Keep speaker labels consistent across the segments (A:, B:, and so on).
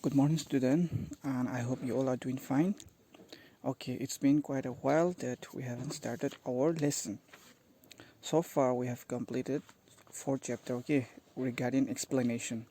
A: Good morning, student, and I hope you all are doing fine. Okay, it's been quite a while that we haven't started our lesson. So far, we have completed 4 chapter, okay, regarding explanation.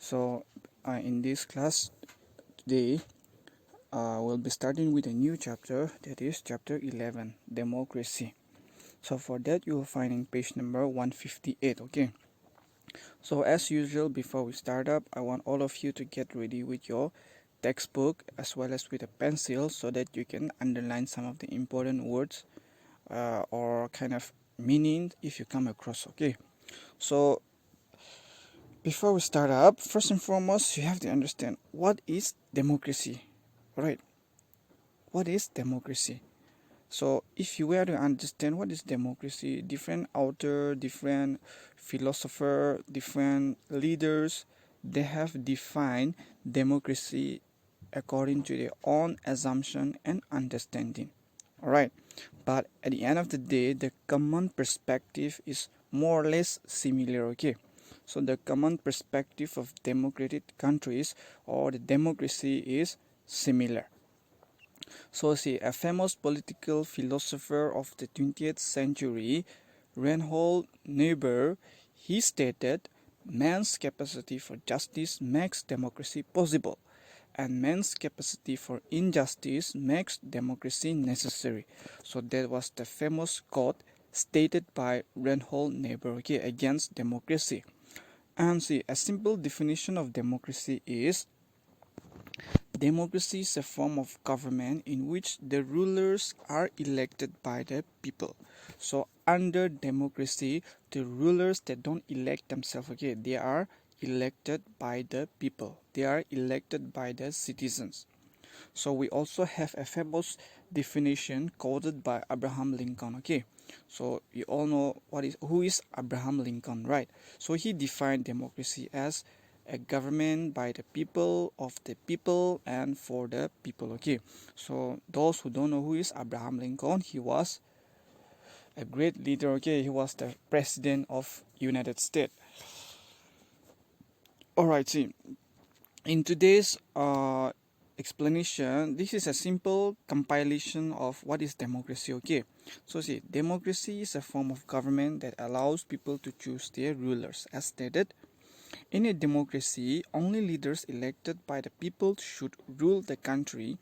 A: So, in this class today, we'll be starting with a new chapter, that is chapter 11, democracy. So for that, you will find in page number 158, okay. So as usual, before we start up, I want all of you to get ready with your textbook as well as with a pencil so that you can underline some of the important words or kind of meaning if you come across. Okay, so before we start up, first and foremost, you have to understand what is democracy. Right, what is democracy? So if you were to understand what is democracy, different author, different philosopher, different leaders, they have defined democracy according to their own assumption and understanding. Alright, but at the end of the day, the common perspective is more or less similar. Okay, so the common perspective of democratic countries or the democracy is similar. So see, a famous political philosopher of the 20th century, Reinhold Niebuhr, he stated, man's capacity for justice makes democracy possible, and man's capacity for injustice makes democracy necessary. So that was the famous quote stated by Reinhold Niebuhr against democracy. And see, a simple definition of democracy is democracy is a form of government in which the rulers are elected by the people. So under democracy, the rulers that don't elect themselves, they are elected by the people. They are elected by the citizens. So we also have a famous definition quoted by Abraham Lincoln. Okay, so you all know who is Abraham Lincoln, right? So he defined democracy as a government by the people, of the people, and for the people. Okay, so those who don't know who is Abraham Lincoln, he was a great leader. Okay, he was the president of United States. All right, see, in today's explanation, this is a simple compilation of what is democracy. Okay, so see, democracy is a form of government that allows people to choose their rulers. As stated, in a democracy, only leaders elected by the people should rule the country,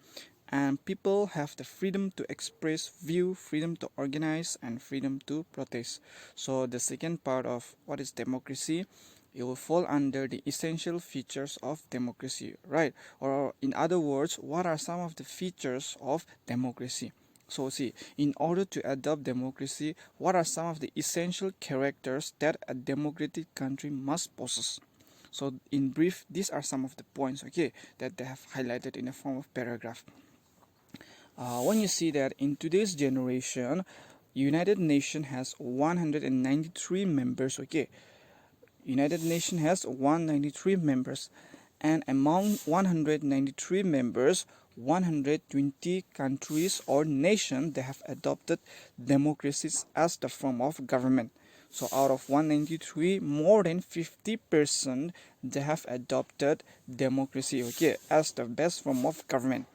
A: and people have the freedom to express view, freedom to organize, and freedom to protest. So the second part of what is democracy, it will fall under the essential features of democracy, right? Or in other words, what are some of the features of democracy? So see, in order to adopt democracy, what are some of the essential characters that a democratic country must possess? So in brief, these are some of the points, that they have highlighted in a form of paragraph. When you see that in today's generation, United Nations has 193 members. United Nations has 193 members, and among 193 members, 120 countries or nations they have adopted democracies as the form of government. So out of 193, more than 50% they have adopted democracy as the best form of government.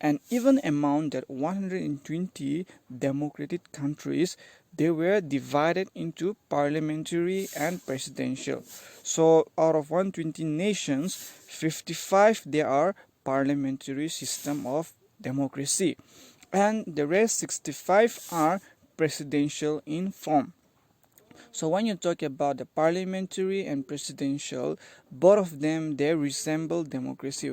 A: And even among that 120 democratic countries, they were divided into parliamentary and presidential. So out of 120 nations, 55 they are parliamentary system of democracy, and the rest 65 are presidential in form. So when you talk about the parliamentary and presidential, both of them they resemble democracy,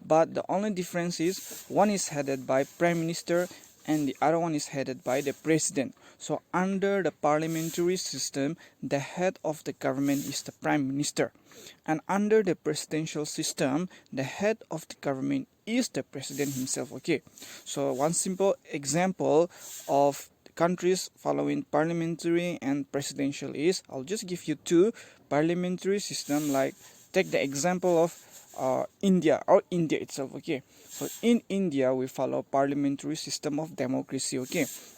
A: but the only difference is one is headed by prime minister and the other one is headed by the president. So under the parliamentary system, the head of the government is the prime minister, and under the presidential system, the head of the government is the president himself. So one simple example of countries following parliamentary and presidential is, I'll just give you two parliamentary system. Like take the example of India or India itself. So in India we follow parliamentary system of democracy,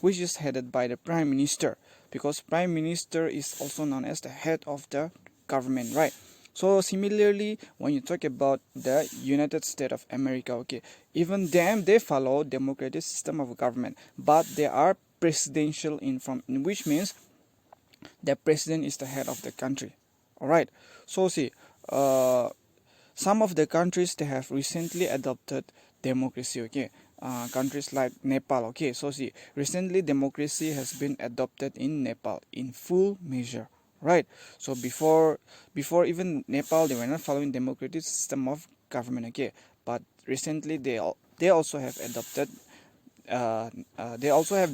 A: which is headed by the prime minister, because prime minister is also known as the head of the government, right? So similarly, when you talk about the United States of America, okay, even them they follow democratic system of government, but they are presidential in form, which means the president is the head of the country. All right. So see, some of the countries they have recently adopted democracy. Okay. Countries like Nepal. Okay. So see, recently democracy has been adopted in Nepal in full measure. Right. So before even Nepal, they were not following democratic system of government. Okay. But recently they also have adopted they also have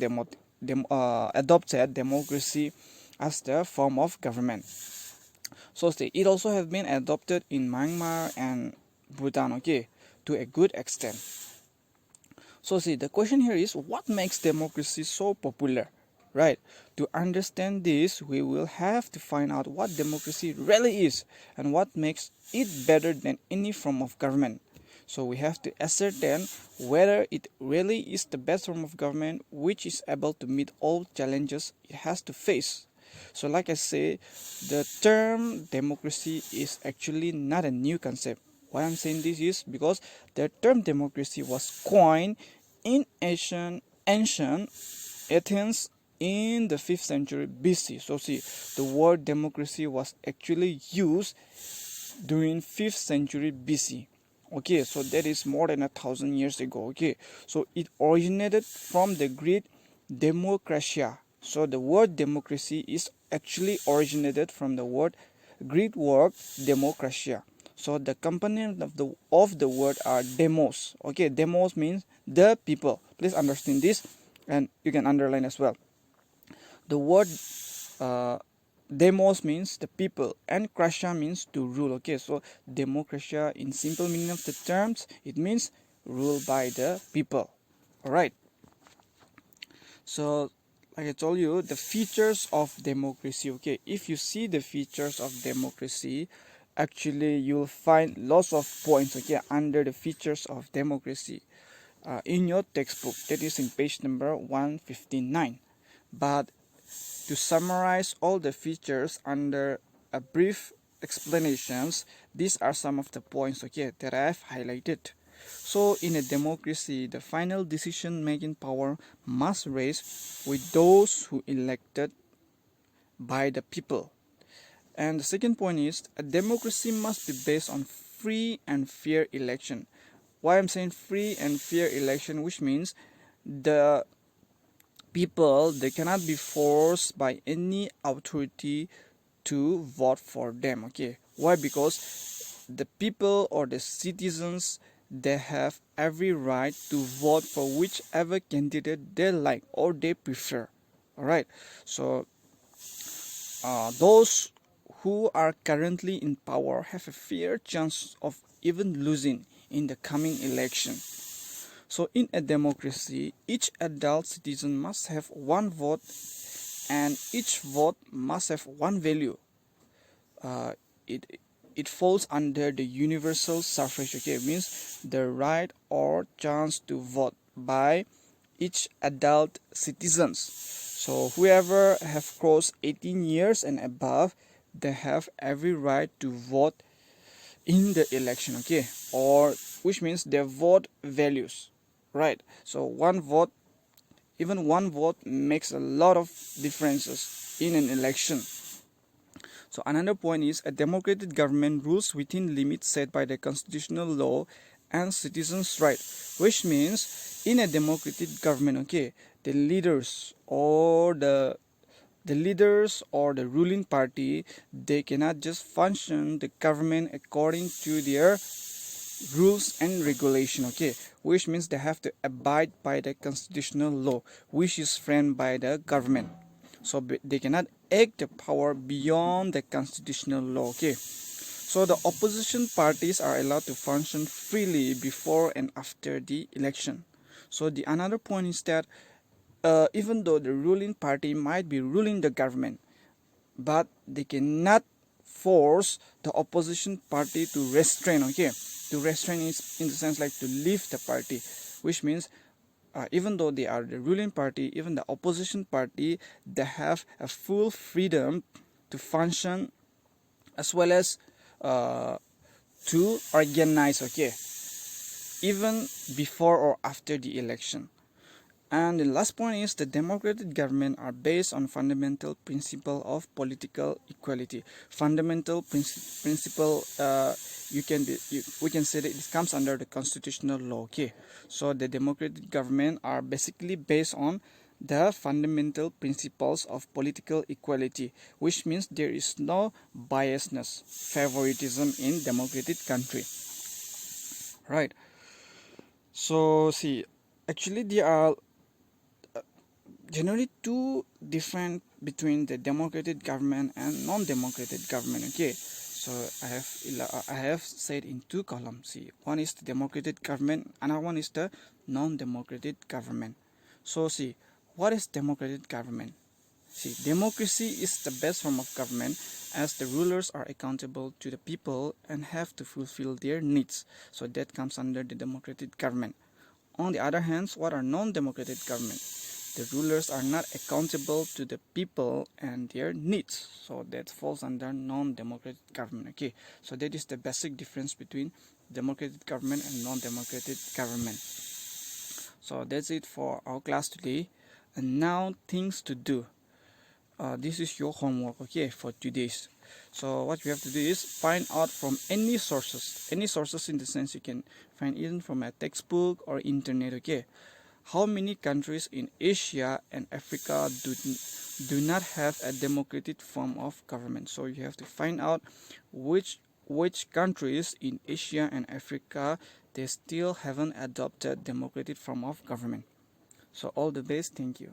A: adopted democracy as the form of government. So see, it also has been adopted in Myanmar and Bhutan, okay, to a good extent. So see, the question here is what makes democracy so popular, right? To understand this, we will have to find out what democracy really is and what makes it better than any form of government. So we have to ascertain whether it really is the best form of government which is able to meet all challenges it has to face. So like I say, the term democracy is actually not a new concept. Why I'm saying this is because the term democracy was coined in ancient Athens in the 5th century BC. So see, the word democracy was actually used during 5th century BC. Okay, so that is more than 1,000 years ago. Okay, so it originated from the Greek demokratia. So the word democracy is actually originated from the Greek word demokratia. So the component of the word are demos. Okay, demos means the people. Please understand this, and you can underline as well. The word uh, demos means the people and kratia means to rule. Okay, so democratia in simple meaning of the terms, it means rule by the people. All right. So like I told you, the features of democracy. Okay, if you see the features of democracy, actually you'll find lots of points, okay, under the features of democracy in your textbook, that is in page number 159. But to summarize all the features under a brief explanations, these are some of the points, okay, that I have highlighted. So in a democracy, the final decision making power must rest with those who elected by the people. And the second point is a democracy must be based on free and fair election. Why I'm saying free and fair election, which means the people, they cannot be forced by any authority to vote for them. Okay, why? Because the people or the citizens, they have every right to vote for whichever candidate they like or they prefer. All right, so those who are currently in power have a fair chance of even losing in the coming election. So in a democracy, each adult citizen must have one vote and each vote must have one value. Uh, it it falls under the universal suffrage. Okay, it means the right or chance to vote by each adult citizens. So whoever have crossed 18 years and above, they have every right to vote in the election. Okay, or which means their vote values, right? So one vote, even one vote makes a lot of differences in an election. So another point is a democratic government rules within limits set by the constitutional law and citizens' right, which means in a democratic government, okay, the leaders or the ruling party, they cannot just function the government according to their rules and regulation, okay, which means they have to abide by the constitutional law which is framed by the government. So they cannot act the power beyond the constitutional law. Okay, so the opposition parties are allowed to function freely before and after the election. So the another point is that even though the ruling party might be ruling the government, but they cannot force the opposition party to restrain. Okay, to restrain is in the sense like to leave the party, which means even though they are the ruling party, even the opposition party, they have a full freedom to function as well as to organize, okay, even before or after the election. And the last point is the democratic government are based on fundamental principle of political equality. Fundamental principle, we can say that it comes under the constitutional law. Okay, so the democratic government are basically based on the fundamental principles of political equality, which means there is no biasness, favoritism in democratic country. Right. So see, actually there are generally two different between the democratic government and non-democratic government. Okay, so I have said in two columns. See, one is the democratic government, another one is the non-democratic government. So see, what is democratic government? See, democracy is the best form of government as the rulers are accountable to the people and have to fulfill their needs. So that comes under the democratic government. On the other hand, what are non-democratic government? The rulers are not accountable to the people and their needs, so that falls under non-democratic government. Okay, so that is the basic difference between democratic government and non-democratic government. So that's it for our class today. And now things to do. This is your homework, okay, for today's. So what you have to do is find out from any sources in the sense you can find even from a textbook or internet, okay, how many countries in Asia and Africa do not have a democratic form of government. So you have to find out which countries in Asia and Africa they still haven't adopted democratic form of government. So all the best. Thank you.